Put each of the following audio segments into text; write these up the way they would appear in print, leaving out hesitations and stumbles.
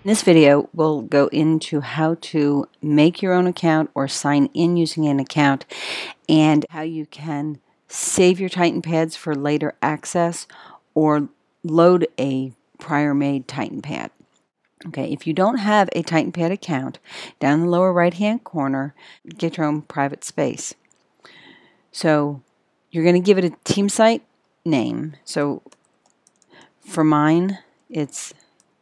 In this video, we'll go into how to make your own account or sign in using an account, and how you can save your TitanPads for later access or load a prior made TitanPad. Okay, if you don't have a TitanPad account, down in the lower right hand corner, get your own private space. So you're going to give it a team site name. So for mine, it's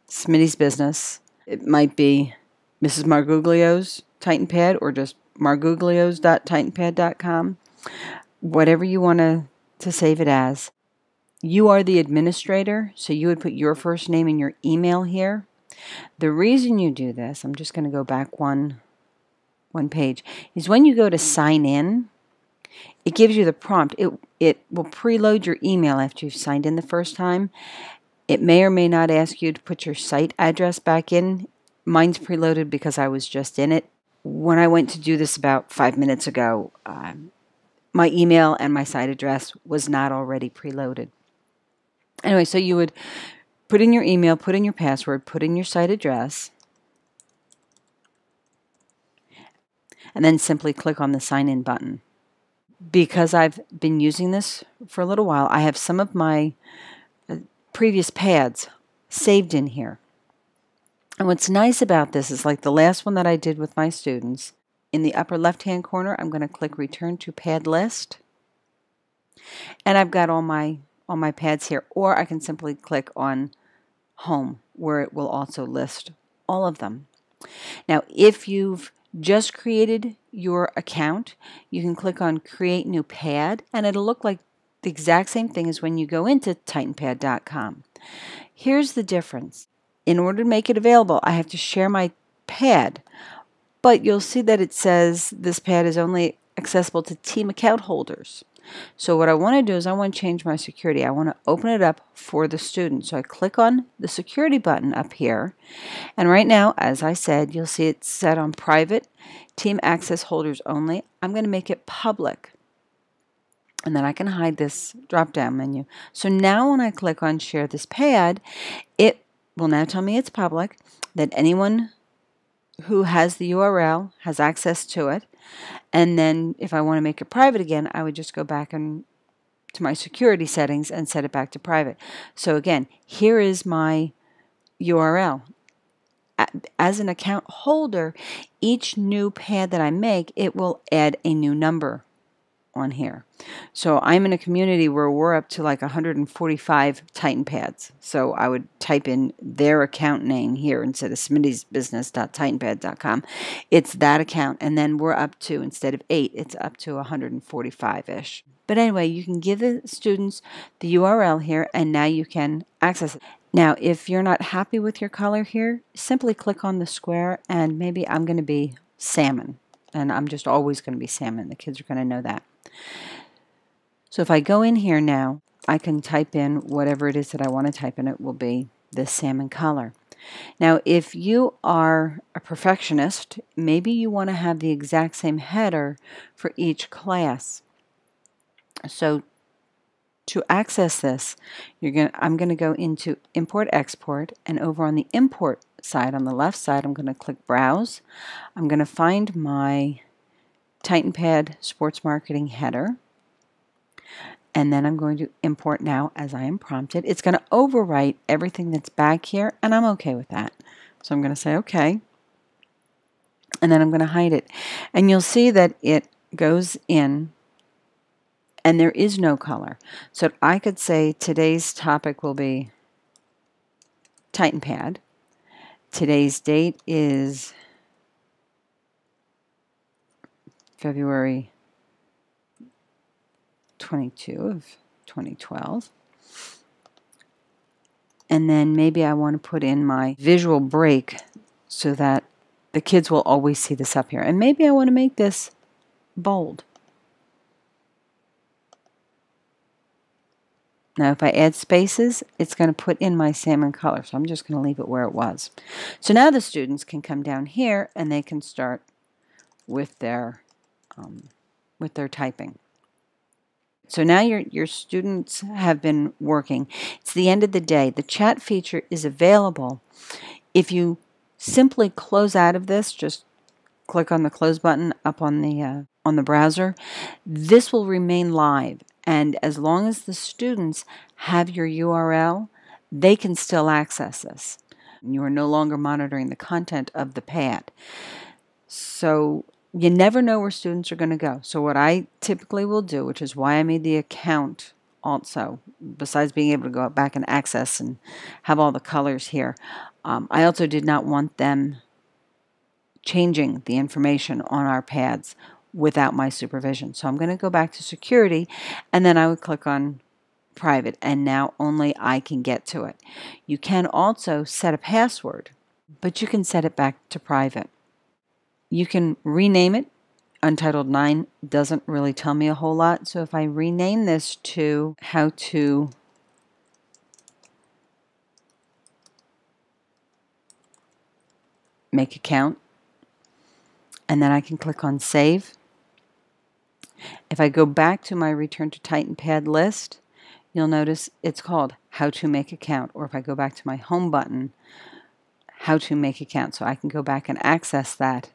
Smitty's Business. It might be Mrs. Marguglio's TitanPad or just marguglios.titanpad.com. Whatever you want to save it as. You are the administrator, so you would put your first name and your email here. The reason you do this, I'm just going to go back one page, is when you go to sign in, it gives you the prompt. It will preload your email after you've signed in the first time. It may or may not ask you to put your site address back in. Mine's preloaded because I was just in it. When I went to do this about 5 minutes ago, my email and my site address was not already preloaded. Anyway, so you would put in your email, put in your password, put in your site address, and then simply click on the sign in button. Because I've been using this for a little while, I have some of my previous pads saved in here. And what's nice about this is, like the last one that I did with my students, in the upper left hand corner I'm going to click return to pad list, and I've got all my pads here, or I can simply click on home where it will also list all of them. Now if you've just created your account, you can click on create new pad, and it'll look like the exact same thing as when you go into TitanPad.com. Here's the difference. In order to make it available, I have to share my pad, but you'll see that it says this pad is only accessible to team account holders. So what I want to do is I want to change my security. I want to open it up for the student. So I click on the security button up here, and right now, as I said, you'll see it's set on private, team access holders only. I'm going to make it public. And then I can hide this drop-down menu. So now when I click on Share This Pad, it will now tell me it's public, that anyone who has the URL has access to it. And then if I want to make it private again, I would just go back to my security settings and set it back to private. So again, here is my URL. As an account holder, each new pad that I make, it will add a new number on here. So I'm in a community where we're up to like 145 TitanPads. So I would type in their account name here instead of smitty'sbusiness.titanpad.com. It's that account, and then we're up to, instead of 8, it's up to 145-ish. But anyway, you can give the students the URL here, and now you can access it. Now, if you're not happy with your color here, simply click on the square, and maybe I'm going to be salmon. And I'm just always going to be salmon. The kids are going to know that. So if I go in here now, I can type in whatever it is that I want to type in. It will be this salmon color. Now, if you are a perfectionist, maybe you want to have the exact same header for each class. So to access this, I'm going to go into Import Export, and over on the Import side, on the left side, I'm going to click Browse. I'm going to find my TitanPad Sports Marketing header, and then I'm going to import now as I am prompted. It's going to overwrite everything that's back here, and I'm okay with that. So I'm going to say OK, and then I'm going to hide it. And you'll see that it goes in, and there is no color. So I could say today's topic will be TitanPad. Today's date is February 22 of 2012. And then maybe I want to put in my visual break so that the kids will always see this up here. And maybe I want to make this bold. Now if I add spaces, it's going to put in my salmon color. So I'm just going to leave it where it was. So now the students can come down here and they can start with their typing. So now your students have been working. It's the end of the day. The chat feature is available if you simply close out of this. Just click on the close button up on the browser. This will remain live, and as long as the students have your URL, they can still access this. You are no longer monitoring the content of the pad. So you never know where students are going to go. So what I typically will do, which is why I made the account also, besides being able to go back and access and have all the colors here, I also did not want them changing the information on our pads without my supervision. So I'm going to go back to security, and then I would click on private, and now only I can get to it. You can also set a password, but you can set it back to private. You can rename it. Untitled 9 doesn't really tell me a whole lot, so if I rename this to How to Make Account, and then I can click on Save. If I go back to my Return to TitanPad list, you'll notice it's called How to Make Account, or if I go back to my Home button, How to Make Account, so I can go back and access that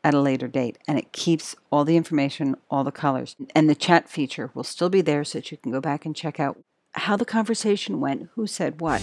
at a later date, and it keeps all the information, all the colors, and the chat feature will still be there so that you can go back and check out how the conversation went, who said what.